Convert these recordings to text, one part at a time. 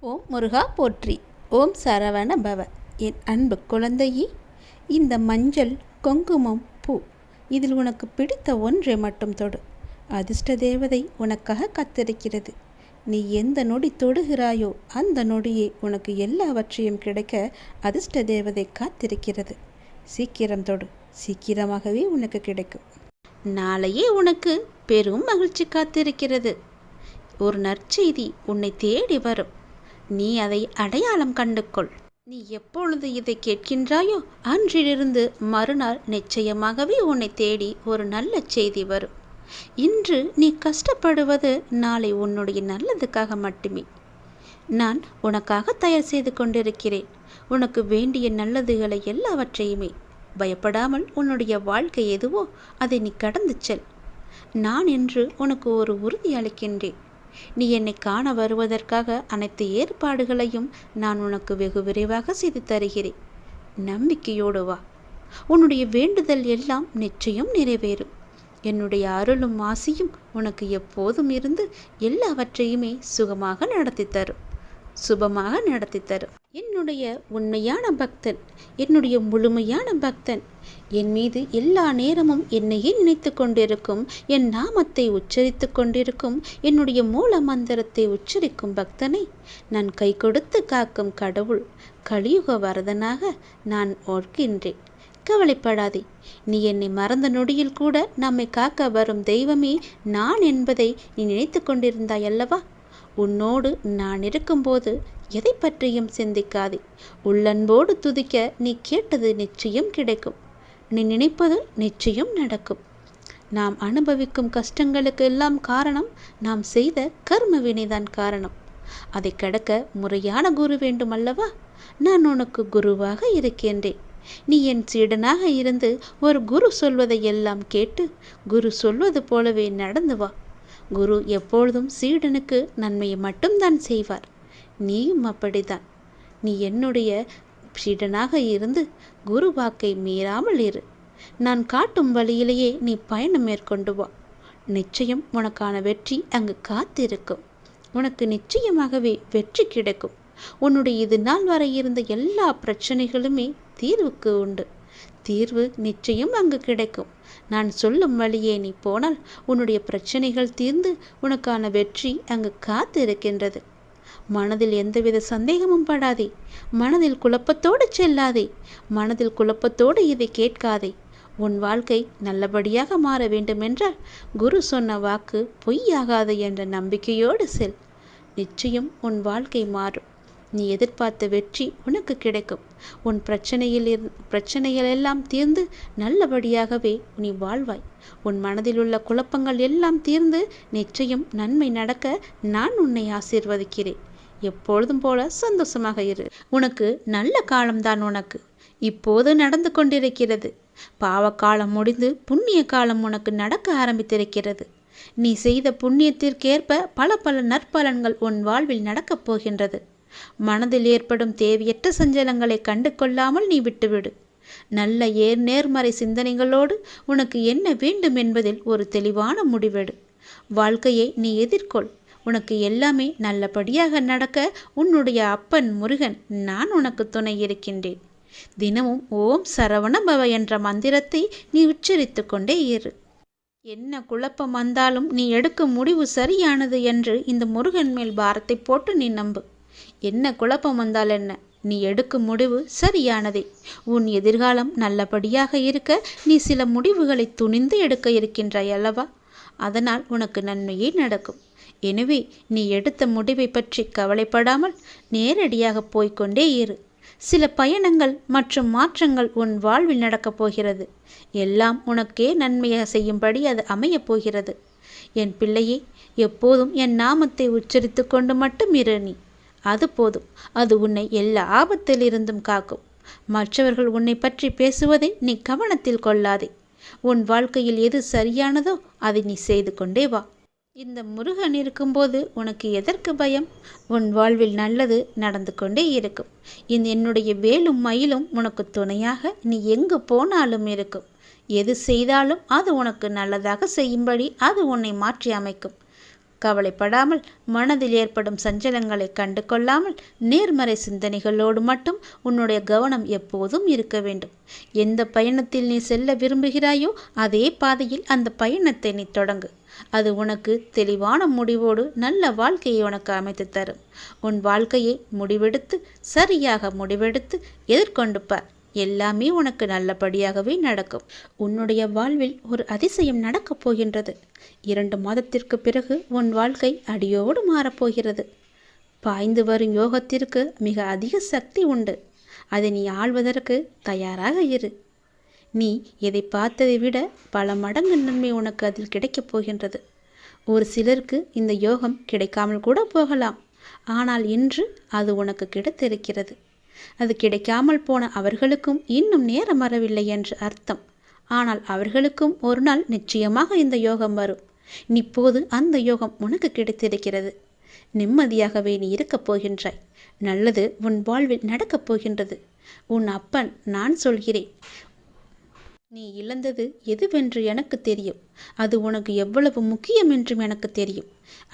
ஓம் முருகா போற்றி. ஓம் சரவண பவ. என் அன்பு குழந்தையே, இந்த மஞ்சள், குங்குமம், பூ, இதில் உனக்கு பிடித்த ஒன்றை மட்டும் தொடு. அதிர்ஷ்ட தேவதை உனக்காக காத்திருக்கிறது. நீ எந்த நொடி தொடுகிறாயோ அந்த நொடியே உனக்கு எல்லாவற்றையும் கிடைக்க அதிர்ஷ்ட தேவதை காத்திருக்கிறது. சீக்கிரம் தொடு, சீக்கிரமாகவே உனக்கு கிடைக்கும். நாளையே உனக்கு பெரும் மகிழ்ச்சி காத்திருக்கிறது. ஒரு நற்செய்தி உன்னை தேடி வரும். நீ அதை அடையாளம் கண்டுகொள். நீ எப்பொழுது இதை கேட்கின்றாயோ அன்றிலிருந்து மறுநாள் நிச்சயமாகவே உன்னை தேடி ஒரு நல்ல செய்தி வரும். இன்று நீ கஷ்டப்படுவது நாளை உன்னுடைய நல்லதுக்காக மட்டுமே. நான் உனக்காக தயார் செய்து கொண்டிருக்கிறேன். உனக்கு வேண்டிய நல்லதுகளை எல்லாவற்றையுமே. பயப்படாமல் உன்னுடைய வாழ்க்கை எதுவோ அதை நீ கடந்து செல். நான் என்று உனக்கு ஒரு உறுதி அளிக்கின்றேன். நீ என்னை காண வருவதற்காக அனைத்து ஏற்பாடுகளையும் நான் உனக்கு வெகு விரைவாக செய்து தருகிறேன். நம்பிக்கையோடு வா. உன்னுடைய வேண்டுதல் எல்லாம் நிச்சயம் நிறைவேறும். என்னுடைய அருளும் ஆசியும் உனக்கு எப்போதும் இருந்து எல்லாவற்றையுமே சுகமாக நடத்தி தரும், சுபமாக நடத்தி தரும். என்னுடைய உண்மையான பக்தன், என்னுடைய முழுமையான பக்தன், என் மீது எல்லா நேரமும் என்னையே நினைத்து கொண்டிருக்கும், என் நாமத்தை உச்சரித்து கொண்டிருக்கும், என்னுடைய மூல மந்திரத்தை உச்சரிக்கும் பக்தனை நான் கை கொடுத்து காக்கும் கடவுள், கலியுக வரதனாக நான் ஓர்க்கின்றேன். கவலைப்படாதே. நீ என்னை மறந்த நொடியில் கூட நம்மை காக்க வரும் தெய்வமே நான் என்பதை நீ நினைத்து கொண்டிருந்தாய் அல்லவா? உன்னோடு நான் இருக்கும்போது எதை பற்றியும் சிந்திக்காதே. உள்ளன்போடு துதிக்க நீ கேட்டது நிச்சயம் கிடைக்கும். நீ நினைப்பது நிச்சயம் நடக்கும். நாம் அனுபவிக்கும் கஷ்டங்களுக்கு எல்லாம் காரணம் நாம் செய்த கர்ம வினைதான் காரணம். அதை கடக்க முறையான குரு வேண்டும் அல்லவா? நான் உனக்கு குருவாக இருக்கின்றேன். நீ என் சீடனாக இருந்து ஒரு குரு சொல்வதை எல்லாம் கேட்டு குரு சொல்வது போலவே நடந்து வா. குரு எப்பொழுதும் சீடனுக்கு நன்மையை மட்டும்தான் செய்வார். நீயும் அப்படித்தான். நீ என்னுடைய சீடனாக இருந்து குரு வாக்கை மீறாமல் இரு. நான் காட்டும் வழியிலேயே நீ பயணம் மேற்கொண்டு வா. நிச்சயம் உனக்கான வெற்றி அங்கு காத்திருக்கும். உனக்கு நிச்சயமாகவே வெற்றி கிடைக்கும். உன்னுடைய இது நாள் வரை இருந்த எல்லா பிரச்சனைகளுமே தீர்வுக்கு உண்டு. தீர்வு நிச்சயம் அங்கு கிடைக்கும். நான் சொல்லும் வழியே நீ போனால் உன்னுடைய பிரச்சனைகள் தீர்ந்து உனக்கான வெற்றி அங்கு காத்து இருக்கின்றது. மனதில் எந்தவித சந்தேகமும் படாதே. மனதில் குழப்பத்தோடு செல்லாதே. மனதில் குழப்பத்தோடு இதை கேட்காதே. உன் வாழ்க்கை நல்லபடியாக மாற வேண்டுமென்றால் குரு சொன்ன வாக்கு பொய்யாகாது என்ற நம்பிக்கையோடு செல். நிச்சயம் உன் வாழ்க்கை மாறும். நீ எதிர்பார்த்த வெற்றி உனக்கு கிடைக்கும். உன் பிரச்சனைகள் எல்லாம் தீர்ந்து நல்லபடியாகவே நீ வாழ்வாய். உன் மனதில் உள்ள குழப்பங்கள் எல்லாம் தீர்ந்து நிச்சயம் நன்மை நடக்க நான் உன்னை ஆசீர்வதிக்கிறேன். எப்பொழுதும் போல சந்தோஷமாக இரு. உனக்கு நல்ல காலம்தான் உனக்கு இப்போது நடந்து கொண்டிருக்கிறது. பாவக்காலம் முடிந்து புண்ணிய காலம் உனக்கு நடக்க ஆரம்பித்திருக்கிறது. நீ செய்த புண்ணியத்திற்கேற்ப பல பல நற்பலன்கள் உன் வாழ்வில் நடக்கப் போகின்றது. மனதில் ஏற்படும் தேவையற்ற சஞ்சலங்களை கண்டு கொள்ளாமல் நீ விட்டுவிடு. நல்ல நேர்மறை சிந்தனைகளோடு உனக்கு என்ன வேண்டும் என்பதில் ஒரு தெளிவான முடிவெடு. வாழ்க்கையை நீ எதிர்கொள். உனக்கு எல்லாமே நல்லபடியாக நடக்க உன்னுடைய அப்பன் முருகன் நான் உனக்கு துணை இருக்கின்றேன். தினமும் ஓம் சரவண பவ என்ற மந்திரத்தை நீ உச்சரித்து கொண்டே இரு. என்ன குழப்பம் வந்தாலும் நீ எடுக்கும் முடிவு சரியானது என்று இந்த முருகன் மேல் பாரத்தை போட்டு நீ நம்பு. என்ன குழப்பம் வந்தால் என்ன, நீ எடுக்கும் முடிவு சரியானதே. உன் எதிர்காலம் நல்லபடியாக இருக்க நீ சில முடிவுகளை துணிந்து எடுக்க இருக்கின்றாய் அல்லவா? அதனால் உனக்கு நன்மையே நடக்கும். எனவே நீ எடுத்த முடிவை பற்றி கவலைப்படாமல் நேரடியாக போய்கொண்டே இரு. சில பயணங்கள் மற்றும் மாற்றங்கள் உன் வாழ்வில் நடக்கப் போகிறது. எல்லாம் உனக்கே நன்மையாக செய்யும்படி அது அமையப் போகிறது. என் பிள்ளையே, எப்போதும் என் நாமத்தை உச்சரித்து கொண்டு மட்டும் இரு நீ. அது போதும். அது உன்னை எல்லா ஆபத்திலிருந்தும் காக்கும். மற்றவர்கள் உன்னை பற்றி பேசுவதை நீ கவனத்தில் கொள்ளாதே. உன் வாழ்க்கையில் எது சரியானதோ அதை நீ செய்து கொண்டே வா. இந்த முருகன் இருக்கும்போது உனக்கு எதற்கு பயம்? உன் வாழ்வில் நல்லது நடந்து கொண்டே இருக்கும். என்னுடைய வேலும் மயிலும் உனக்கு துணையாக நீ எங்கு போனாலும் இருக்கும். எது செய்தாலும் அது உனக்கு நல்லதாக செய்யும்படி அது உன்னை மாற்றி அமைக்கும். கவலைப்படாமல், மனதில் ஏற்படும் சஞ்சலங்களை கண்டு கொள்ளாமல், நேர்மறை சிந்தனைகளோடு மட்டும் உன்னுடைய கவனம் எப்போதும் இருக்க வேண்டும். எந்த பயணத்தில் நீ செல்ல விரும்புகிறாயோ அதே பாதையில் அந்த பயணத்தை நீ தொடங்கு. அது உனக்கு தெளிவான முடிவோடு நல்ல வாழ்க்கையை உனக்கு அமைத்து தரும். உன் வாழ்க்கையை சரியாக முடிவெடுத்து எதிர்கொண்டு பார். எல்லாமே உனக்கு நல்லபடியாகவே நடக்கும். உன்னுடைய வாழ்வில் ஒரு அதிசயம் நடக்கப் போகின்றது. 2 மாதத்திற்கு பிறகு உன் வாழ்க்கை அடியோடு மாறப்போகிறது. பாய்ந்து வரும் யோகத்திற்கு மிக அதிக சக்தி உண்டு. அதை நீ ஆள்வதற்கு தயாராக இரு. நீ எதை பார்த்ததை விட பல மடங்கு நன்மை உனக்கு அதில் கிடைக்கப் போகின்றது. ஒரு சிலருக்கு இந்த யோகம் கிடைக்காமல் கூட போகலாம். ஆனால் இன்று அது உனக்கு கிடைத்திருக்கிறது. அது கிடைக்காமல் போன அவர்களுக்கும் இன்னும் நேரம் வரவில்லை என்று அர்த்தம். ஆனால் அவர்களுக்கும் ஒரு நாள் நிச்சயமாக இந்த யோகம் வரும். இப்போது அந்த யோகம் உனக்கு கிடைத்திருக்கிறது. நிம்மதியாகவே நீ இருக்கப் போகின்றாய். நல்லது உன் வாழ்வில் நடக்கப் போகின்றது. உன் அப்பன் நான் சொல்கிறேன். நீ இழந்தது எதுவென்று எனக்கு தெரியும். அது உனக்கு எவ்வளவு முக்கியம் என்றும் எனக்கு தெரியும்.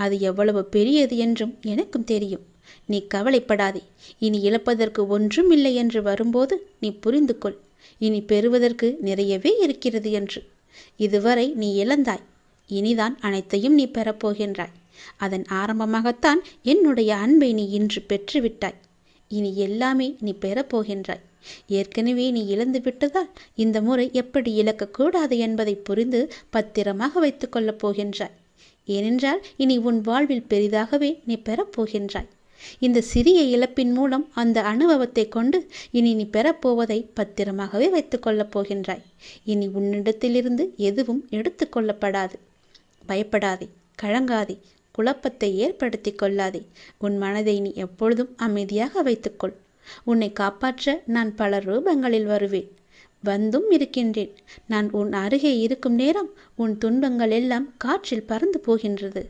அது எவ்வளவு பெரியது என்றும் எனக்கும் தெரியும். நீ கவலைப்படாதே. இனி இழப்பதற்கு ஒன்றும் இல்லை என்று வரும்போது நீ புரிந்து கொள். இனி பெறுவதற்கு நிறையவே இருக்கிறது என்று. இதுவரை நீ இழந்தாய். இனிதான் அனைத்தையும் நீ பெறப்போகின்றாய். அதன் ஆரம்பமாகத்தான் என்னுடைய அன்பை நீ இன்று பெற்றுவிட்டாய். இனி எல்லாமே நீ பெறப்போகின்றாய். ஏற்கனவே நீ இழந்து விட்டதால் இந்த முறை எப்படி இழக்கக்கூடாது என்பதை புரிந்து பத்திரமாக வைத்து கொள்ளப் போகின்றாய். ஏனென்றால் இனி உன் வாழ்வில் பெரிதாகவே நீ பெறப்போகின்றாய். இந்த சிறிய இழப்பின் மூலம் அந்த அனுபவத்தை கொண்டு இனி நீ பெறப்போவதை பத்திரமாகவே வைத்து கொள்ளப் போகின்றாய். இனி உன்னிடத்திலிருந்து எதுவும் எடுத்து கொள்ளப்படாது. பயப்படாதே, கலங்காதே, குழப்பத்தை ஏற்படுத்தி கொள்ளாதே. உன் மனதை நீ எப்பொழுதும் அமைதியாக வைத்துக்கொள். உன்னை காப்பாற்ற நான் பல ரூபங்களில் வருவேன். வந்தும் இருக்கின்றேன். நான் உன் அருகே இருக்கும் நேரம் உன் துன்பங்கள் எல்லாம் காற்றில் பறந்து போகின்றது.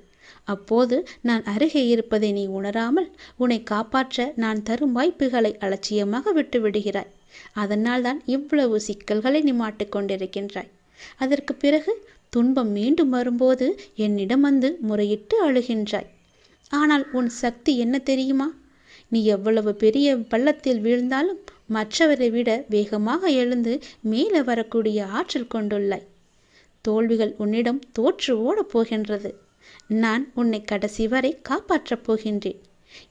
அப்போது நான் அருகே இருப்பதை நீ உணராமல் உன்னை காப்பாற்ற நான் தரும் வாய்ப்புகளை அலட்சியமாக விட்டு விடுகிறாய். அதனால்தான் இவ்வளவு சிக்கல்களை நீ மாட்டிக்கொண்டிருக்கின்றாய். அதற்கு பிறகு துன்பம் மீண்டும் வரும்போது என்னிடம் வந்து முறையிட்டு அழுகின்றாய். ஆனால் உன் சக்தி என்ன தெரியுமா? நீ எவ்வளவு பெரிய பள்ளத்தில் வீழ்ந்தாலும் மற்றவரை விட வேகமாக எழுந்து மேலே வரக்கூடிய ஆற்றல் கொண்டுள்ளாய். தோல்விகள் உன்னிடம் தோற்று ஓடப் போகின்றது. நான் உன்னை கடைசி வரை காப்பாற்றப் போகின்றேன்.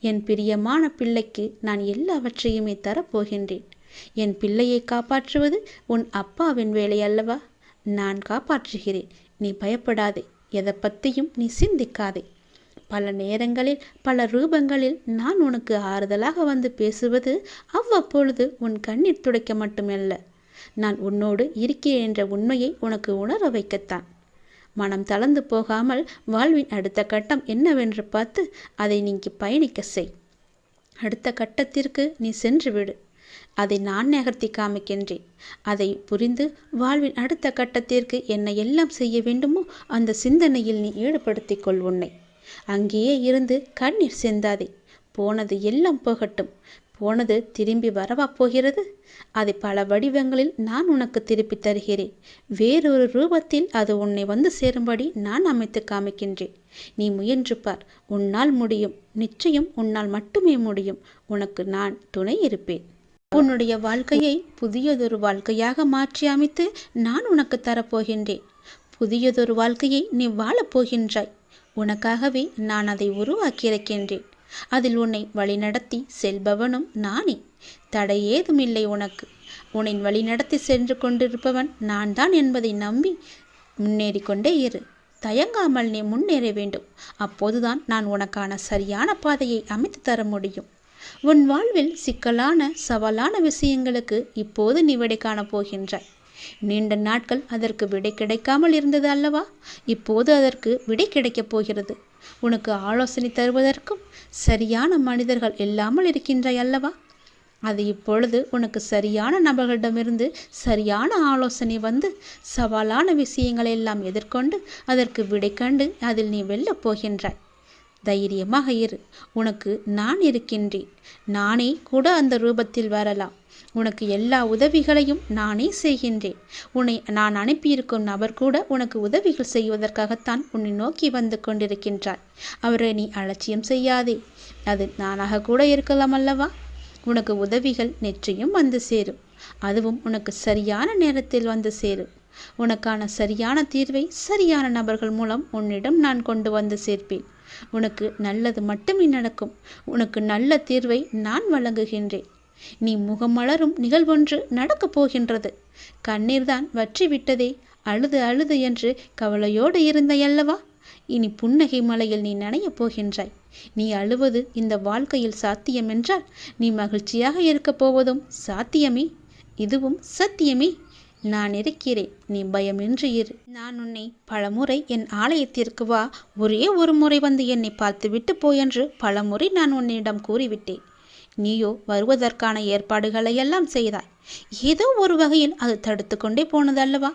என் பிரியமான பிள்ளைக்கு நான் எல்லாவற்றையுமே தரப்போகின்றேன். என் பிள்ளையை காப்பாற்றுவது உன் அப்பாவின் வேலை அல்லவா? நான் காப்பாற்றுகிறேன். நீ பயப்படாதே. எதை பற்றியும் நீ சிந்திக்காதே. பல நேரங்களில் பல ரூபங்களில் நான் உனக்கு ஆறுதலாக வந்து பேசுவது அவ்வப்பொழுது உன் கண்ணீர் துடைக்க மட்டுமல்ல, நான் உன்னோடு இருக்கிறேன் என்ற உண்மையை உனக்கு உணர வைக்கத்தான். மனம் தளர்ந்து போகாமல் வாழ்வின் அடுத்த கட்டம் என்னவென்று பார்த்து அதை நீங்கி பயணிக்க செய். அடுத்த கட்டத்திற்கு நீ சென்று விடு. அதை நான் நகர்த்தி காமிக்கின்றேன். அதை புரிந்து வாழ்வின் அடுத்த கட்டத்திற்கு என்ன எல்லாம் செய்ய வேண்டுமோ அந்த சிந்தனையில் நீ ஈடுபடுத்திக் கொள். உன்னை அங்கேயே இருந்து கண்ணீர் சிந்தாதே. போனது எல்லாம் போகட்டும். போனது திரும்பி வரவா போகிறது? அதை பல வடிவங்களில் நான் உனக்கு திருப்பி தருகிறேன். வேறொரு ரூபத்தில் அது உன்னை வந்து சேரும்படி நான் அமைத்து காமிக்கின்றேன். நீ முயன்று பார். உன்னால் முடியும். நிச்சயம் உன்னால் மட்டுமே முடியும். உனக்கு நான் துணை இருப்பேன். உன்னுடைய வாழ்க்கையை புதியதொரு வாழ்க்கையாக மாற்றி அமைத்து நான் உனக்கு தரப்போகின்றேன். புதியதொரு வாழ்க்கையை நீ வாழப்போகின்றாய். உனக்காகவே நான் அதை உருவாக்கியிருக்கின்றேன். அதில் உன்னை வழிநடத்தி செல்பவனும் நானே. தடை ஏதுமில்லை உனக்கு. உன்னை வழிநடத்தி சென்று கொண்டிருப்பவன் நான் தான் என்பதை நம்பி முன்னேறி கொண்டே இரு. தயங்காமல் நீ முன்னேற வேண்டும். அப்போதுதான் நான் உனக்கான சரியான பாதையை அமைத்து தர முடியும். உன் வாழ்வில் சிக்கலான சவாலான விஷயங்களுக்கு இப்போது நீ விடை காணப் போகின்றாய். நீண்ட நாட்கள் அதற்கு விடை கிடைக்காமல் இருந்தது அல்லவா? இப்போது அதற்கு விடை கிடைக்கப் போகிறது. உனக்கு ஆலோசனை தருவதற்கும் சரியான மனிதர்கள் இல்லாமல் இருக்கின்றாய் அல்லவா? அது இப்பொழுது உனக்கு சரியான நபர்களிடமிருந்து சரியான ஆலோசனை வந்து சவாலான விஷயங்களை எல்லாம் எதிர்கொண்டு அதற்கு விடை கண்டு அதில் நீ வெல்லப் போகின்றாய். தைரியமாக இரு. உனக்கு நான் இருக்கின்றேன். நானே கூட அந்த ரூபத்தில் வரலாம். உனக்கு எல்லா உதவிகளையும் நானே செய்கின்றேன். உன்னை நான் அனுப்பியிருக்கும் நபர் கூட உனக்கு உதவிகள் செய்வதற்காகத்தான் உன்னை நோக்கி வந்து கொண்டிருக்கின்றார். அவரை நீ அலட்சியம் செய்யாதே. அது நானாக கூட இருக்கலாம் அல்லவா? உனக்கு உதவிகள் நிச்சயம் வந்து சேரும். அதுவும் உனக்கு சரியான நேரத்தில் வந்து சேரும். உனக்கான சரியான தீர்வை சரியான நபர்கள் மூலம் உன்னிடம் நான் கொண்டு வந்து சேர்ப்பேன். உனக்கு நல்லது மட்டுமே நடக்கும். உனக்கு நல்ல தீர்வை நான் வழங்குகின்றேன். நீ முகமலரும் நிகழ்வொன்று நடக்கப் போகின்றது. கண்ணீர்தான் வற்றி விட்டதே, அழுது அழுது என்று கவலையோடு இருந்தையல்லவா? இனி புன்னகை மலையில் நீ நனையப் போகின்றாய். நீ அழுவது இந்த வாழ்க்கையில் சாத்தியம் என்றால் நீ மகிழ்ச்சியாக இருக்கப் போவதும் சாத்தியமே. இதுவும் சத்தியமே. நான் இருக்கிறேன், நீ பயமின்றி இரு. நான் உன்னை பலமுறை என் ஆலயத்திற்கு வா, ஒரே ஒரு முறை வந்து என்னை பார்த்து விட்டு போயென்று பலமுறை நான் உன்னிடம் கூறிவிட்டேன். நீயோ வருவதற்கான ஏற்பாடுகளையெல்லாம் செய்தாய். ஏதோ ஒரு வகையில் அது தடுத்து கொண்டே போனதல்லவா?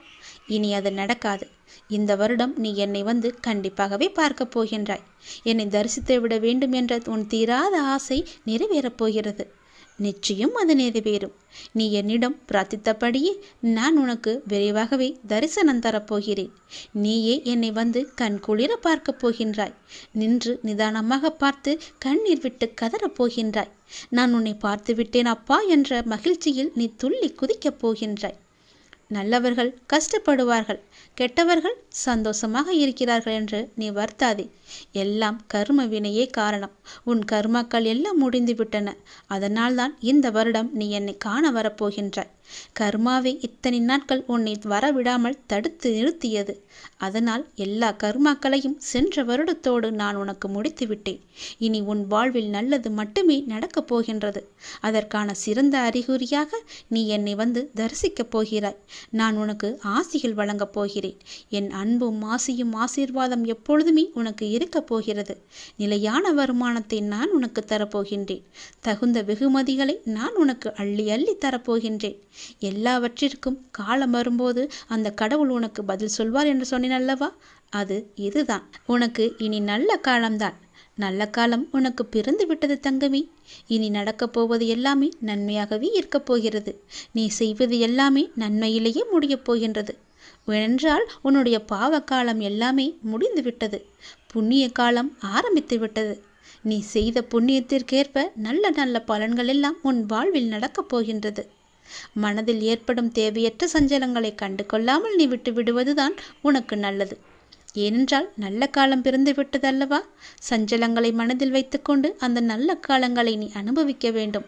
இனி அது நடக்காது. இந்த வருடம் நீ என்னை வந்து கண்டிப்பாகவே பார்க்கப் போகின்றாய். என்னை தரிசித்து விட வேண்டும் என்ற உன் தீராத ஆசை நிறைவேறப் போகிறது. நிச்சயம் அது நிறைவேறும். நீ என்னிடம் பிரார்த்தித்தபடியே நான் உனக்கு விரைவாகவே தரிசனம் தரப்போகிறேன். நீயே என்னை வந்து கண் குளிர பார்க்கப் போகின்றாய். நின்று நிதானமாக பார்த்து கண்ணீர் விட்டு கதறப் போகின்றாய். நான் உன்னை பார்த்து விட்டேன் அப்பா என்ற மகிழ்ச்சியில் நீ துள்ளி குதிக்கப் போகின்றாய். நல்லவர்கள் கஷ்டப்படுவார்கள், கெட்டவர்கள் சந்தோஷமாக இருக்கிறார்கள் என்று நீ வருத்தாதே. எல்லாம் கர்ம வினையே காரணம். உன் கர்மாக்கள் எல்லாம் முடிந்து விட்டன. அதனால்தான் இந்த வருடம் நீ என்னை காண வரப்போகின்றாய். கர்மாவை இத்தனை நாட்கள் உன்னை வரவிடாமல் தடுத்து நிறுத்தியது. அதனால் எல்லா கர்மாக்களையும் சென்ற வருடத்தோடு நான் உனக்கு முடித்து விட்டேன். இனி உன் வாழ்வில் நல்லது மட்டுமே நடக்கப் போகின்றது. அதற்கான சிறந்த அறிகுறியாக நீ என்னை வந்து தரிசிக்கப் போகிறாய். நான் உனக்கு ஆசிகள் வழங்கப் போகிறேன். என் அன்பும் ஆசியும் ஆசீர்வாதம் எப்பொழுதுமே உனக்கு இருக்கப் போகிறது. நிலையான வருமானத்தை நான் உனக்கு தரப்போகின்றேன். தகுந்த வெகுமதிகளை நான் உனக்கு அள்ளி அள்ளி தரப்போகின்றேன். எல்லாவற்றிற்கும் காலம் வரும்போது அந்த கடவுள் உனக்கு பதில் சொல்வார் என்று சொன்னேன் அல்லவா? அது இதுதான். உனக்கு இனி நல்ல காலம்தான். நல்ல காலம் உனக்கு பிறந்து விட்டது தங்கமே. இனி நடக்கப் போவது எல்லாமே நன்மையாகவே இருக்கப் போகிறது. நீ செய்வது எல்லாமே நன்மையிலேயே முடியப் போகின்றது. ஏனென்றால் உன்னுடைய பாவ காலம் எல்லாமே முடிந்து விட்டது. புண்ணிய காலம் ஆரம்பித்து விட்டது. நீ செய்த புண்ணியத்திற்கேற்ப நல்ல நல்ல பலன்கள் எல்லாம் உன் வாழ்வில் நடக்கப் போகின்றது. மனதில் ஏற்படும் தேவையற்ற சஞ்சலங்களை கண்டு கொள்ளாமல் நீ விட்டு விடுவதுதான் உனக்கு நல்லது. ஏனென்றால் நல்ல காலம் பிறந்து விட்டதல்லவா? சஞ்சலங்களை மனதில் வைத்துக்கொண்டு அந்த நல்ல காலங்களை நீ அனுபவிக்க வேண்டும்.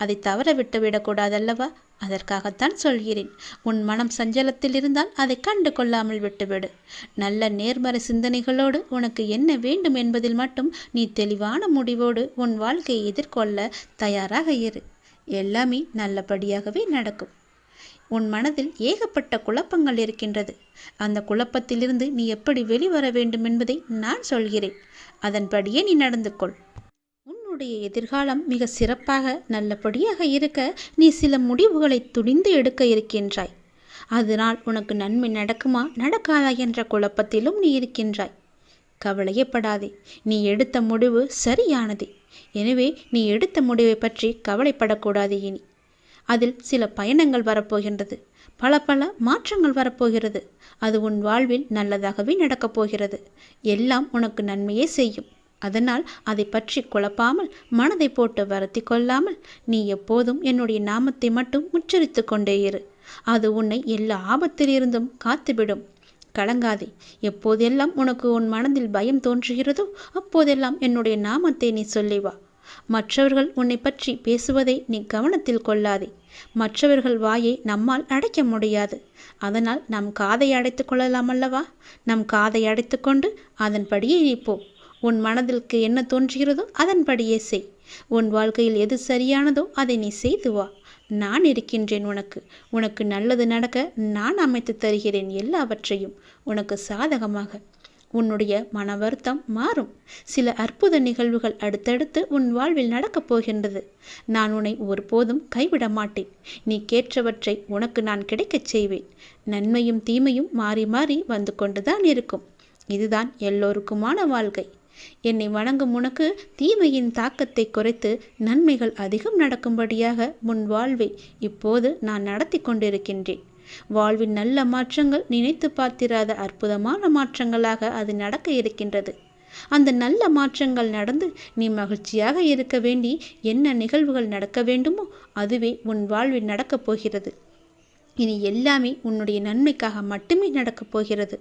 அதை தவற விட்டு விடக்கூடாதல்லவா? அதற்காகத்தான் சொல்கிறேன். உன் மனம் சஞ்சலத்தில் இருந்தால் அதை கண்டு கொள்ளாமல் விட்டுவிடு. நல்ல நேர்மறை சிந்தனைகளோடு உனக்கு என்ன வேண்டும் என்பதில் மட்டும் நீ தெளிவான முடிவோடு உன் வாழ்க்கையை எதிர்கொள்ள தயாராக இரு. எல்லாமே நல்லபடியாகவே நடக்கும். உன் மனதில் ஏகப்பட்ட குழப்பங்கள் இருக்கின்றது. அந்த குழப்பத்திலிருந்து நீ எப்படி வெளிவர வேண்டும் என்பதை நான் சொல்கிறேன். அதன்படியே நீ நடந்து கொள். உன்னுடைய எதிர்காலம் மிக சிறப்பாக நல்லபடியாக இருக்க நீ சில முடிவுகளை துணிந்து எடுக்க இருக்கின்றாய். அதனால் உனக்கு நன்மை நடக்குமா நடக்காதா என்ற குழப்பத்திலும் நீ இருக்கின்றாய். கவலையப்படாதே. நீ எடுத்த முடிவு சரியானதே. எனவே நீ எடுத்த முடிவை பற்றி கவலைப்படக்கூடாது. இனி அதில் சில பயணங்கள் வரப்போகின்றது. பல பல மாற்றங்கள் வரப்போகிறது. அது உன் வாழ்வில் நல்லதாகவே நடக்கப் போகிறது. எல்லாம் உனக்கு நன்மையே செய்யும். அதனால் அதை பற்றி குழப்பாமல் மனதை போட்டு வருத்தி கொள்ளாமல் நீ எப்போதும் என்னுடைய நாமத்தை மட்டும் உச்சரித்து கொண்டே இரு. அது உன்னை எல்லா ஆபத்திலிருந்தும் காத்துவிடும். கலங்காதே. எப்போதெல்லாம் உனக்கு உன் மனதில் பயம் தோன்றுகிறதோ அப்போதெல்லாம் என்னுடைய நாமத்தை நீ சொல்லி வா. மற்றவர்கள் உன்னை பற்றி பேசுவதை நீ கவனத்தில் கொள்ளாதே. மற்றவர்கள் வாயை நம்மால் அடைக்க முடியாது. அதனால் நம் காதை அடைத்து கொள்ளலாம் அல்லவா? நம் காதை அடைத்து கொண்டு அதன்படியே நீ போ. உன் மனதிற்கு என்ன தோன்றுகிறதோ அதன்படியே செய். உன் வாழ்க்கையில் எது சரியானதோ அதை நீ செய்து வா. நான் இருக்கின்றேன் உனக்கு. உனக்கு நல்லது நடக்க நான் அமைத்து தருகிறேன் எல்லாவற்றையும் உனக்கு சாதகமாக. உன்னுடைய மன வருத்தம் மாறும். சில அற்புத நிகழ்வுகள் அடுத்தடுத்து உன் வாழ்வில் நடக்கப் போகின்றது. நான் உன்னை ஒருபோதும் கைவிட மாட்டேன். நீ கேட்டவற்றை உனக்கு நான் கிடைக்கச் செய்வேன். நன்மையும் தீமையும் மாறி மாறி வந்து கொண்டுதான் இருக்கும். இதுதான் எல்லோருக்குமான வாழ்க்கை. என்னை வணங்கும் உனக்கு தீமையின் தாக்கத்தை குறைத்து நன்மைகள் அதிகம் நடக்கும்படியாக உன் வாழ்வை இப்போது நான் நடத்தி கொண்டிருக்கின்றேன். வாழ்வின் நல்ல மாற்றங்கள் நினைத்து பார்த்திராத அற்புதமான மாற்றங்களாக அது நடக்க இருக்கின்றது. அந்த நல்ல மாற்றங்கள் நடந்து நீ மகிழ்ச்சியாக இருக்க வேண்டி என்ன நிகழ்வுகள் நடக்க வேண்டுமோ அதுவே உன் வாழ்வில் நடக்கப் போகிறது. இனி எல்லாமே உன்னுடைய நன்மைக்காக மட்டுமே நடக்கப் போகிறது.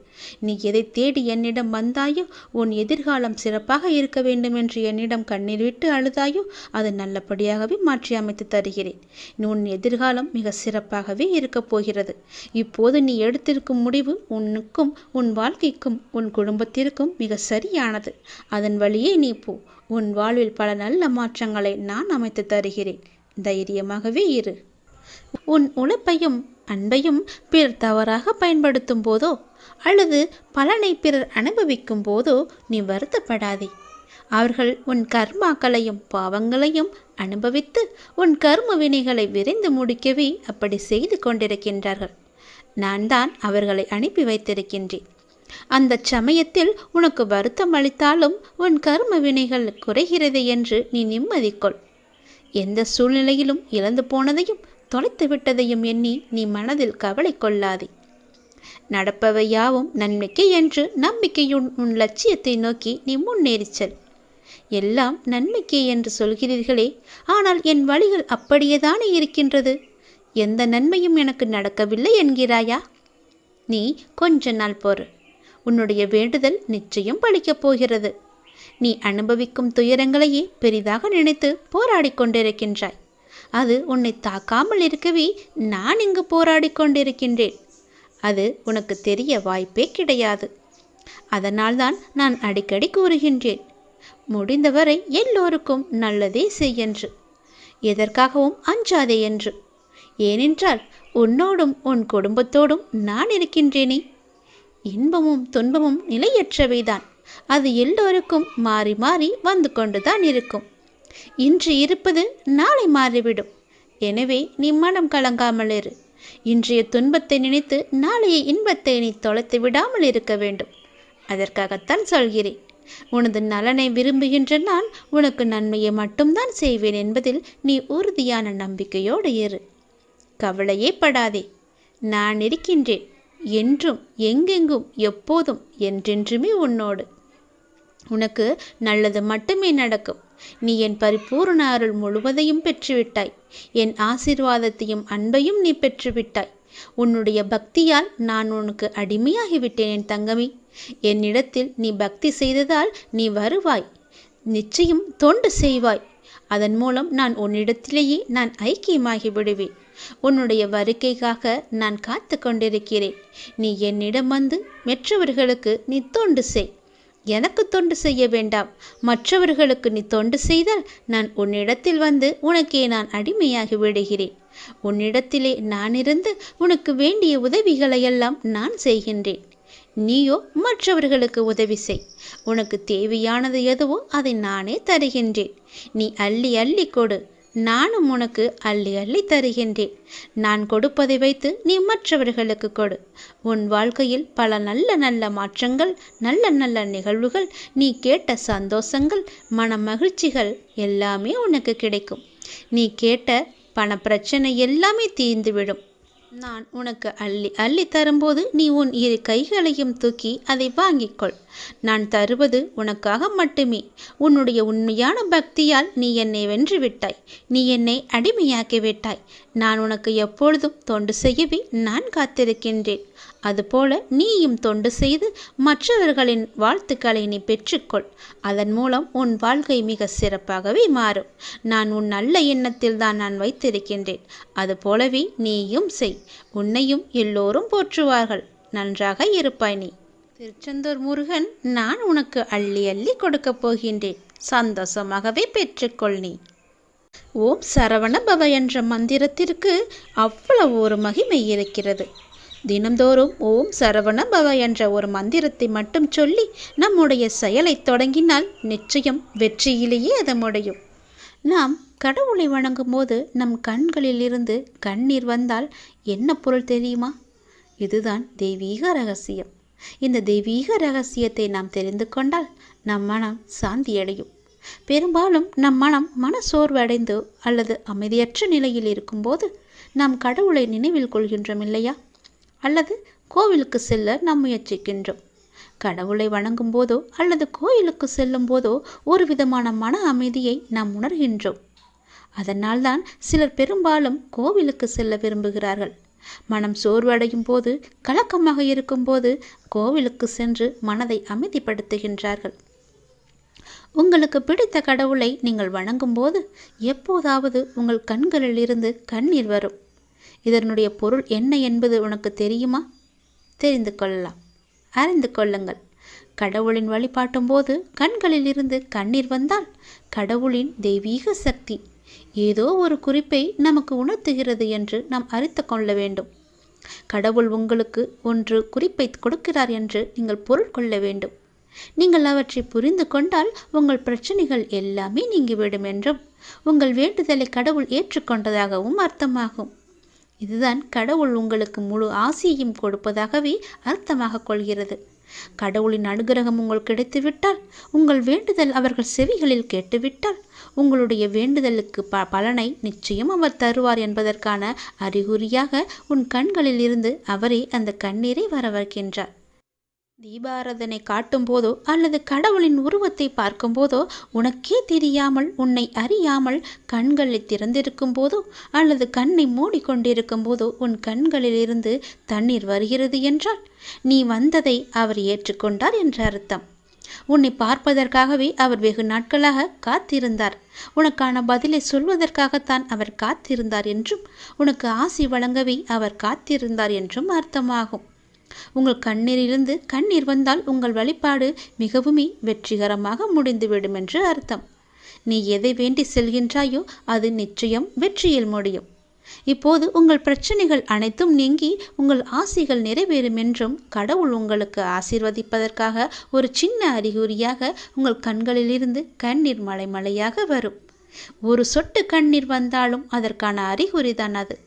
நீ எதை தேடி என்னிடம் வந்தாயோ, உன் எதிர்காலம் சிறப்பாக இருக்க வேண்டும் என்று என்னிடம் கண்ணீர் விட்டு அழுதாயோ, அது நல்லபடியாகவே மாற்றி அமைத்து தருகிறேன். உன் எதிர்காலம் மிக சிறப்பாகவே இருக்கப் போகிறது. இப்போது நீ எடுத்திருக்கும் முடிவு உனக்கும் உன் வாழ்க்கைக்கும் உன் குடும்பத்திற்கும் மிக சரியானது. அதன் வழியே நீ போ. உன் வாழ்வில் பல நல்ல மாற்றங்களை நான் அமைத்து தருகிறேன். தைரியமாகவே இரு. உன் உழைப்பையும் அன்பையும் பிறர் தவறாக பயன்படுத்தும் போதோ அல்லது பலனை பிறர் அனுபவிக்கும் போதோ நீ வருத்தப்படாதே. அவர்கள் உன் கர்மாக்களையும் பாவங்களையும் அனுபவித்து உன் கர்ம வினைகளை விரைந்து முடிக்கவே அப்படி செய்து கொண்டிருக்கின்றார்கள். நான் தான் அவர்களை அனுப்பி வைத்திருக்கின்றேன். அந்த சமயத்தில் உனக்கு வருத்தம் அளித்தாலும் உன் கர்ம வினைகள் குறைகிறது என்று நீ நிம்மதிக்கொள். எந்த சூழ்நிலையிலும் இழந்து போனதையும் தொலைத்து விட்டதையும் எண்ணி நீ மனதில் கவலை கொள்ளாதே. நடப்பவை யாவும் நன்மைக்கு என்று நம்பிக்கையுன் உன் லட்சியத்தை நோக்கி நீ முன்னேறிச்சல். எல்லாம் நன்மைக்கே என்று சொல்கிறீர்களே, ஆனால் என் வழிகள் அப்படியேதானே இருக்கின்றது. எந்த நன்மையும் எனக்கு நடக்கவில்லை என்கிறாயா? நீ கொஞ்ச நாள் பொறு. உன்னுடைய வேண்டுதல் நிச்சயம் பலிக்கப் போகிறது. நீ அனுபவிக்கும் துயரங்களையே பெரிதாக நினைத்து போராடி கொண்டிருக்கின்றாய். அது உன்னை தாக்காமல் இருக்கவே நான் இங்கு போராடி கொண்டிருக்கின்றேன். அது உனக்கு தெரிய வாய்ப்பே கிடையாது. அதனால்தான் நான் அடிக்கடி கூறுகின்றேன், முடிந்தவரை எல்லோருக்கும் நல்லதே செய்யென்று, எதற்காகவும் அஞ்சாதே என்று. ஏனென்றால் உன்னோடும் உன் குடும்பத்தோடும் நான் இருக்கின்றேனே. இன்பமும் துன்பமும் நிலையற்றவைதான். அது எல்லோருக்கும் மாறி மாறி வந்து கொண்டுதான் இருக்கும். இன்று இருப்பது நாளை மாறிவிடும். எனவே நீ மனம் கலங்காமல் இரு. இன்றைய துன்பத்தை நினைத்து நாளைய இன்பத்தை நீ தொலைத்து விடாமல் இருக்க வேண்டும். அதற்காகத்தான் சொல்கிறேன். உனது நலனை விரும்புகின்ற நான் உனக்கு நன்மையை மட்டும்தான் செய்வேன் என்பதில் நீ உறுதியான நம்பிக்கையோடு இரு. கவலையே படாதே. நான் இருக்கின்றேன். என்றும் எங்கெங்கும் எப்போதும் என்றென்றுமே உன்னோடு. உனக்கு நல்லது மட்டுமே நடக்கும். நீ என் பரிபூர்ண அருள் முழுவதையும் பெற்றுவிட்டாய். என் ஆசீர்வாதத்தையும் அன்பையும் நீ பெற்றுவிட்டாய். உன்னுடைய பக்தியால் நான் உனக்கு அடிமையாகிவிட்டேன் என் தங்கமே. என்னிடத்தில் நீ பக்தி செய்ததால் நீ வருவாய். நிச்சயம் தொண்டு செய்வாய். அதன் மூலம் நான் உன்னிடத்திலேயே நான் ஐக்கியமாகி விடுவேன். உன்னுடைய வருகைக்காக நான் காத்து கொண்டிருக்கிறேன். நீ என்னிடம் வந்து மற்றவர்களுக்கு நீ தொண்டு செய். எனக்கு தொண்டு செய்ய வேண்டாம். மற்றவர்களுக்கு நீ தொண்டு செய்தால் நான் உன்னிடத்தில் வந்து உனக்கே நான் அடிமையாகி விடுகிறேன். உன்னிடத்திலே நான் இருந்து உனக்கு வேண்டிய உதவிகளையெல்லாம் நான் செய்கின்றேன். நீயோ மற்றவர்களுக்கு உதவி செய். உனக்கு தேவையானது எதுவோ அதை நானே தருகின்றேன். நீ அள்ளி அள்ளி கொடு. நானும் உனக்கு அள்ளி அள்ளி தருகின்றேன். நான் கொடுப்பதை வைத்து நீ மற்றவர்களுக்கு கொடு. உன் வாழ்க்கையில் பல நல்ல நல்ல மாற்றங்கள், நல்ல நல்ல நிகழ்வுகள், நீ கேட்ட சந்தோஷங்கள், மன மகிழ்ச்சிகள் எல்லாமே உனக்கு கிடைக்கும். நீ கேட்ட பண பிரச்சனை எல்லாமே தீர்ந்துவிடும். நான் உனக்கு அள்ளி அள்ளி தரும்போது நீ உன் இரு கைகளையும் தூக்கி அதை வாங்கிக்கொள். நான் தருவது உனக்காக மட்டுமே. உன்னுடைய உண்மையான பக்தியால் நீ என்னை வென்று விட்டாய். நீ என்னை அடிமையாக்கி விட்டாய். நான் உனக்கு எப்பொழுதும் தொண்டு செய்யவே நான் காத்திருக்கின்றேன். அதுபோல நீயும் தொண்டு செய்து மற்றவர்களின் வாழ்த்துக்களை நீ பெற்றுக்கொள். அதன் மூலம் உன் வாழ்க்கை மிக சிறப்பாகவே மாறும். நான் உன் நல்ல எண்ணத்தில் தான் நான் வைத்திருக்கின்றேன். அதுபோலவே நீயும் செய். உன்னையும் எல்லோரும் போற்றுவார்கள். நன்றாக இருப்பாய் நீ. திருச்செந்தூர் முருகன் நான் உனக்கு அள்ளி அள்ளி கொடுக்கப் போகின்றேன். சந்தோஷமாகவே பெற்றுக்கொள் நீ. ஓம் சரவண பவ என்ற மந்திரத்திற்கு அவ்வளவு ஒரு மகிமை இருக்கிறது. தினந்தோறும் ஓம் சரவண பவ என்ற ஒரு மந்திரத்தை மட்டும் சொல்லி நம்முடைய செயலை தொடங்கினால் நிச்சயம் வெற்றியிலேயே அது முடியும். நாம் கடவுளை வணங்கும் போது நம் கண்களில் இருந்து கண்ணீர் வந்தால் என்ன பொருள் தெரியுமா? இதுதான் தெய்வீக ரகசியம். இந்த தெய்வீக ரகசியத்தை நாம் தெரிந்து கொண்டால் நம் மனம் சாந்தியடையும். பெரும்பாலும் நம் மன சோர்வு அடைந்து அல்லது அமைதியற்ற நிலையில் இருக்கும்போது நாம் கடவுளை நினைவில் கொள்கின்றோம் இல்லையா? அல்லது கோவிலுக்கு செல்ல நாம் முயற்சிக்கின்றோம். கடவுளை வணங்கும் போதோ அல்லது கோயிலுக்கு செல்லும் போதோ ஒரு விதமான மன அமைதியை நாம் உணர்கின்றோம். அதனால்தான் சிலர் பெரும்பாலும் கோவிலுக்கு செல்ல விரும்புகிறார்கள். மனம் சோர்வடையும் போது, கலக்கமாக இருக்கும்போது கோவிலுக்கு சென்று மனதை அமைதிப்படுத்துகின்றார்கள். உங்களுக்கு பிடித்த கடவுளை நீங்கள் வணங்கும் போது எப்போதாவது உங்கள் கண்களில் இருந்து கண்ணீர் வரும். இதனுடைய பொருள் என்ன என்பது உனக்கு தெரியுமா? தெரிந்து கொள்ளலாம், அறிந்து கொள்ளுங்கள். கடவுளின் வழிபாட்டும் போது கண்களில் இருந்து கண்ணீர் வந்தால் கடவுளின் தெய்வீக சக்தி ஏதோ ஒரு குறிப்பை நமக்கு உணர்த்துகிறது என்று நாம் அறிந்து கொள்ள வேண்டும். கடவுள் உங்களுக்கு ஒன்று குறிப்பை கொடுக்கிறார் என்று நீங்கள் பொருள் கொள்ள வேண்டும். நீங்கள் அவற்றை புரிந்து கொண்டால் உங்கள் பிரச்சனைகள் எல்லாமே நீங்கிவிடும் என்றும் உங்கள் வேண்டுதலை கடவுள் ஏற்றுக்கொண்டதாகவும் அர்த்தமாகும். இதுதான் கடவுள் உங்களுக்கு முழு ஆசியையும் கொடுப்பதாகவே அர்த்தமாக கொள்கிறது. கடவுளின் அனுகிரகம் உங்களுக்கு கிடைத்துவிட்டால், உங்கள் வேண்டுதல் அவர்கள் செவிகளில் கேட்டுவிட்டால், உங்களுடைய வேண்டுதலுக்கு பலனை நிச்சயம் அவர் தருவார் என்பதற்கான அறிகுறியாக உன் கண்களில் இருந்து அவரே அந்த கண்ணீரை வர வைக்கின்றார். தீபாராதனை காட்டும் போதோ அல்லது கடவுளின் உருவத்தை பார்க்கும் போதோ உனக்கே தெரியாமல், உன்னை அறியாமல் கண்களை திறந்திருக்கும் போதோ அல்லது கண்ணை மூடிக்கொண்டிருக்கும் போதோ உன் கண்களில் இருந்து தண்ணீர் வருகிறது என்றால் நீ வந்ததை அவர் ஏற்றுக்கொண்டார் என்ற அர்த்தம். உன்னை பார்ப்பதற்காகவே அவர் வெகு நாட்களாக காத்திருந்தார். உனக்கான பதிலை சொல்வதற்காகத்தான் அவர் காத்திருந்தார் என்றும், உனக்கு ஆசி வழங்கவே அவர் காத்திருந்தார் என்றும் அர்த்தமாகும். உங்கள் கண்ணீரிலிருந்து கண்ணீர் வந்தால் உங்கள் வழிபாடு மிகவுமே வெற்றிகரமாக முடிந்துவிடும் என்று அர்த்தம். நீ எதை வேண்டி செல்கின்றாயோ அது நிச்சயம் வெற்றியில் முடியும். இப்போது உங்கள் பிரச்சனைகள் அனைத்தும் நீங்கி உங்கள் ஆசைகள் நிறைவேறும் என்றும் கடவுள் உங்களுக்கு ஆசீர்வதிப்பதற்காக ஒரு சின்ன அறிகுறியாக உங்கள் கண்களிலிருந்து கண்ணீர் மலை மலையாக வரும். ஒரு சொட்டு கண்ணீர் வந்தாலும் அதற்கான அறிகுறிதான் அது.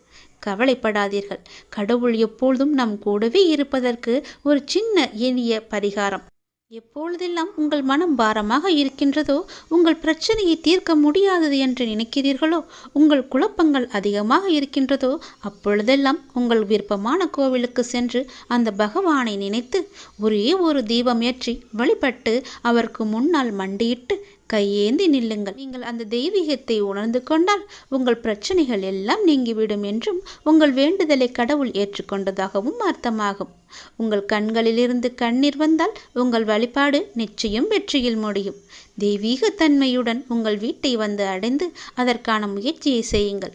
கவலைப்படாதீர்கள். கடவுள் எப்பொழுதும் நம் கூடவே இருப்பதற்கு ஒரு சின்ன எளிய பரிகாரம். எப்பொழுதெல்லாம் உங்கள் மனம் பாரமாக இருக்கின்றதோ, உங்கள் பிரச்சனையை தீர்க்க முடியாதது என்று நினைக்கிறீர்களோ, உங்கள் குழப்பங்கள் அதிகமாக இருக்கின்றதோ, அப்பொழுதெல்லாம் உங்கள் விருப்பமான கோவிலுக்கு சென்று அந்த பகவானை நினைத்து ஒரே ஒரு தீபம் ஏற்றி வழிபட்டு அவருக்கு முன்னால் மண்டியிட்டு கையேந்தி நில்லுங்கள். நீங்கள் அந்த தெய்வீகத்தை உணர்ந்து கொண்டால் உங்கள் பிரச்சனைகள் எல்லாம் நீங்கிவிடும் என்றும் உங்கள் வேண்டுதலை கடவுள் ஏற்றுக்கொண்டதாகவும் அர்த்தமாகும். உங்கள் கண்களிலிருந்து கண்ணீர் வந்தால் உங்கள் வழிபாடு நிச்சயம் வெற்றியில் முடியும். தெய்வீக தன்மையுடன் உங்கள் வீட்டை வந்து அடைந்து அதற்கான முயற்சியை செய்யுங்கள்.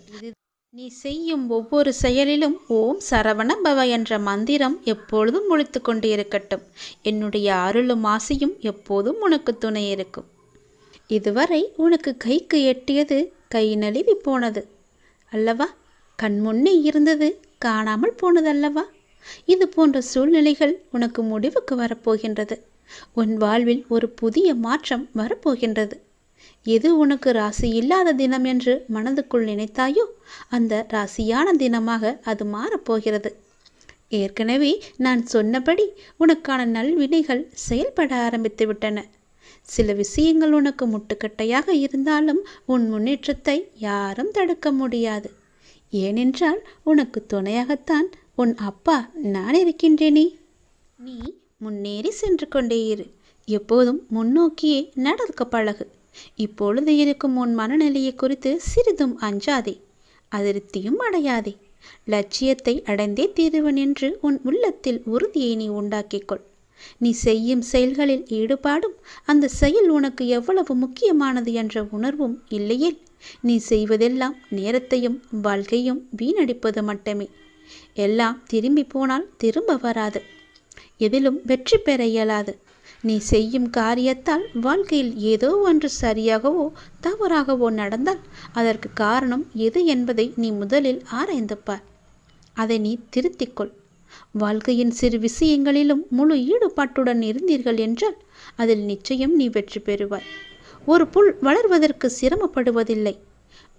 நீ செய்யும் ஒவ்வொரு செயலிலும் ஓம் சரவண பவ என்ற மந்திரம் எப்பொழுதும் ஒலித்து கொண்டே இருக்கட்டும். என்னுடைய அருளும் ஆசையும் எப்போதும் உனக்கு துணை இருக்கும். இதுவரை உனக்கு கைக்கு எட்டியது கை நழுவி போனது அல்லவா? கண்முன்னே இருந்தது காணாமல் போனது அல்லவா? இது போன்ற சூழ்நிலைகள் உனக்கு முடிவுக்கு வரப்போகின்றது. உன் வாழ்வில் ஒரு புதிய மாற்றம் வரப்போகின்றது. எது உனக்கு ராசி இல்லாத தினம் என்று மனதுக்குள் நினைத்தாயோ அந்த ராசியான தினமாக அது மாறப்போகிறது. ஏற்கனவே நான் சொன்னபடி உனக்கான நல்வினைகள் செயல்பட ஆரம்பித்து விட்டன. சில விஷயங்கள் உனக்கு முட்டுக்கட்டையாக இருந்தாலும் உன் முன்னேற்றத்தை யாரும் தடுக்க முடியாது. ஏனென்றால் உனக்கு துணையாகத்தான் உன் அப்பா நான் இருக்கின்றேனே. நீ முன்னேறி சென்று கொண்டே இரு. எப்போதும் முன்னோக்கியே நடக்க பழகு. இப்பொழுது இருக்கும் உன் மனநிலையை குறித்து சிறிதும் அஞ்சாதே, அதிருப்தியும் அடையாதே. லட்சியத்தை அடைந்தே தீருவன் என்று உன் உள்ளத்தில் உறுதியை நீ உண்டாக்கிக்கொள். நீ செய்யும் செயல்களில் ஈடுபாடும் அந்த செயல் உனக்கு எவ்வளவு முக்கியமானது என்ற உணர்வும் இல்லையே நீ செய்வதெல்லாம் நேரத்தையும் வாழ்க்கையும் வீணடிப்பது மட்டுமே. எல்லாம் திரும்பி போனால் திரும்ப வராது. எதிலும் வெற்றி பெற இயலாது. நீ செய்யும் காரியத்தால் வாழ்க்கையில் ஏதோ ஒன்று சரியாகவோ தவறாகவோ நடந்தால் அதற்கு காரணம் எது என்பதை நீ முதலில் ஆராய்ந்து பார். அதை நீ திருத்திக்கொள். வாழ்க்கையின் சிறு விஷயங்களிலும் முழு ஈடுபாட்டுடன் இருந்தீர்கள் என்றால் அதில் நிச்சயம் நீ வெற்றி பெறுவாய். ஒரு புல் வளர்வதற்கு சிரமப்படுவதில்லை.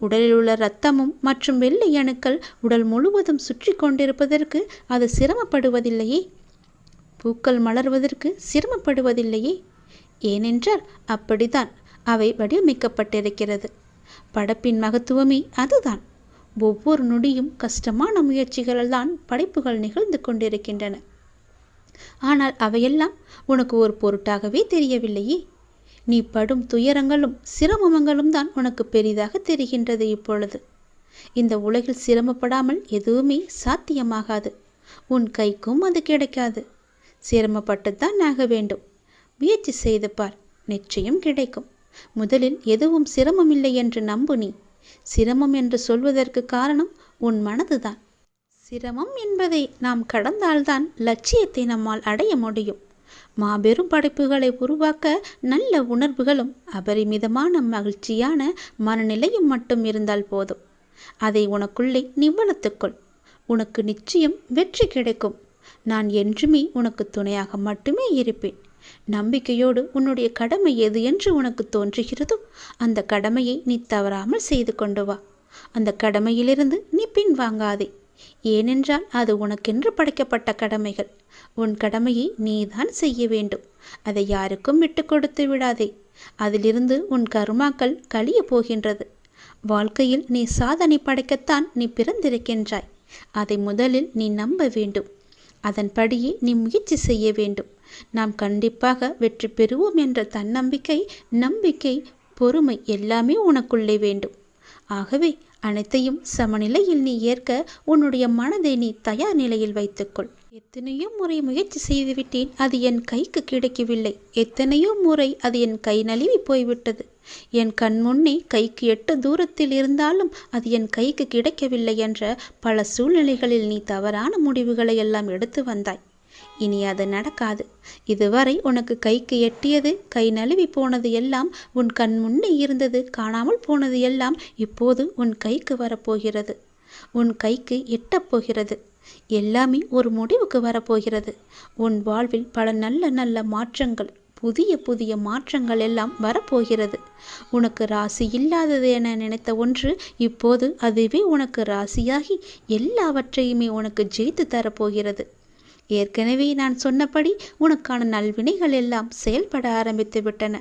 உடலில் உள்ள இரத்தமும் மற்றும் வெள்ளை அணுக்கள் உடல் முழுவதும் சுற்றி கொண்டிருப்பதற்கு அது சிரமப்படுவதில்லையே. பூக்கள் மலர்வதற்கு சிரமப்படுவதில்லையே. ஏனென்றால் அப்படித்தான் அவை வடிவமைக்கப்பட்டிருக்கிறது. படைப்பின் மகத்துவமே அதுதான். ஒவ்வொரு நொடியும் கஷ்டமான முயற்சிகளால் தான் படைப்புகள் நிகழ்ந்து கொண்டிருக்கின்றன. ஆனால் அவையெல்லாம் உனக்கு ஒரு பொருட்டாகவே தெரியவில்லையே. நீ படும் துயரங்களும் சிரமங்களும் தான் உனக்கு பெரிதாக தெரிகின்றது. இப்பொழுது இந்த உலகில் சிரமப்படாமல் எதுவுமே சாத்தியமாகாது. உன் கைக்கும் அது கிடைக்காது. சிரமப்பட்டுத்தான் ஆக வேண்டும். முயற்சி செய்து பார், நிச்சயம் கிடைக்கும். முதலில் எதுவும் சிரமமில்லை என்று நம்பு. நீ சிரமம் என்று சொல்வதற்கு காரணம் உன் மனதுதான். சிரமம் என்பதை நாம் கடந்தால்தான் லட்சியத்தை நம்மால் அடைய முடியும். மாபெரும் படைப்புகளை உருவாக்க நல்ல உணர்வுகளும் அபரிமிதமான மகிழ்ச்சியான மனநிலையும் மட்டும் இருந்தால் போதும். அதை உனக்குள்ளே நீ வளர்த்துக்கொள். உனக்கு நிச்சயம் வெற்றி கிடைக்கும். நான் என்றுமே உனக்கு துணையாக மட்டுமே இருப்பேன். நம்பிக்கையோடு உன்னுடைய கடமை எது என்று உனக்கு தோன்றுகிறதோ அந்த கடமையை நீ தவறாமல் செய்து கொண்டு வா. அந்த கடமையிலிருந்து நீ பின்வாங்காதே. ஏனென்றால் அது உனக்கென்று படைக்கப்பட்ட கடமைகள். உன் கடமையை நீதான் செய்ய வேண்டும். அதை யாருக்கும் விட்டு கொடுத்து விடாதே. அதிலிருந்து உன் கர்மாக்கள் கழிய போகின்றது. வாழ்க்கையில் நீ சாதனை படைக்கத்தான் நீ பிறந்திருக்கின்றாய். அதை முதலில் நீ நம்ப வேண்டும். அதன்படியே நீ முயற்சி செய்ய வேண்டும். நாம் கண்டிப்பாக வெற்றி பெறுவோம் என்ற தன்னம்பிக்கை, நம்பிக்கை, பொறுமை எல்லாமே உனக்குள்ளே வேண்டும். ஆகவே அனைத்தையும் சமநிலையில் நீ ஏற்க உன்னுடைய மனதை நீ தயார் நிலையில் வைத்துக்கொள். எத்தனையோ முறை முயற்சி செய்துவிட்டேன், அது என் கைக்கு கிடைக்கவில்லை. எத்தனையோ முறை அது என் கை நழுவி போய்விட்டது. என் கண் முன்னே கைக்கு 8 தூரத்தில் இருந்தாலும் அது என் கைக்கு கிடைக்கவில்லை என்ற பல சூழ்நிலைகளில் நீ தவறான முடிவுகளை எல்லாம் எடுத்து வந்தாய். இனி அது நடக்காது. இதுவரை உனக்கு கைக்கு எட்டியது, கை நழுவி போனது எல்லாம், உன் கண் முன்னே இருந்தது, காணாமல் போனது எல்லாம் இப்போது உன் கைக்கு வரப்போகிறது. உன் கைக்கு எட்டப்போகிறது. எல்லாமே ஒரு முடிவுக்கு வரப்போகிறது. உன் வாழ்வில் பல நல்ல நல்ல மாற்றங்கள், புதிய புதிய மாற்றங்கள் எல்லாம் வரப்போகிறது. உனக்கு ராசி இல்லாதது என நினைத்த ஒன்று இப்போது அதுவே உனக்கு ராசியாகி எல்லாவற்றையுமே உனக்கு ஜெயித்து தரப்போகிறது. ஏற்கனவே நான் சொன்னபடி உனக்கான நல்வினைகள் எல்லாம் செயல்பட ஆரம்பித்து விட்டன.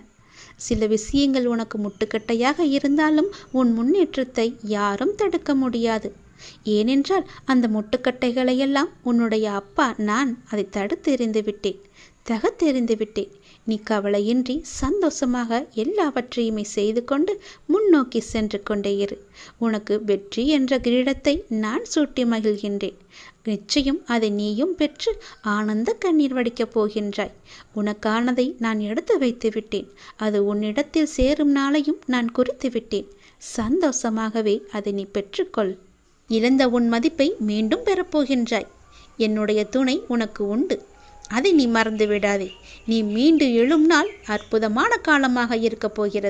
சில விஷயங்கள் உனக்கு முட்டுக்கட்டையாக இருந்தாலும் உன் முன்னேற்றத்தை யாரும் தடுக்க முடியாது. ஏனென்றால் அந்த முட்டுக்கட்டைகளையெல்லாம் உன்னுடைய அப்பா நான் அதை தடுத்து எறிந்து விட்டேன், தகர்த்தெறிந்து விட்டேன். நீ கவலையின்றி சந்தோஷமாக எல்லாவற்றையுமே செய்து கொண்டு முன்னோக்கி சென்று கொண்டே இரு. உனக்கு வெற்றி என்ற கிரீடத்தை நான் சூட்டி மகிழ்கின்றேன். நிச்சயம் அதை நீயும் பெற்று ஆனந்த கண்ணீர் வடிக்கப் போகின்றாய். உனக்கானதை நான் எடுத்து வைத்து விட்டேன். அது உன்னிடத்தில் சேரும் நாளையும் நான் குறித்து விட்டேன். சந்தோஷமாகவே அதை நீ பெற்றுக்கொள். இழந்த உன் மதிப்பை மீண்டும் பெறப்போகின்றாய். என்னுடைய துணை உனக்கு உண்டு. அதை நீ மறந்து விடாதே. நீ மீண்டு எழும் நாள் அற்புதமான காலமாக இருக்கப் போகிறது.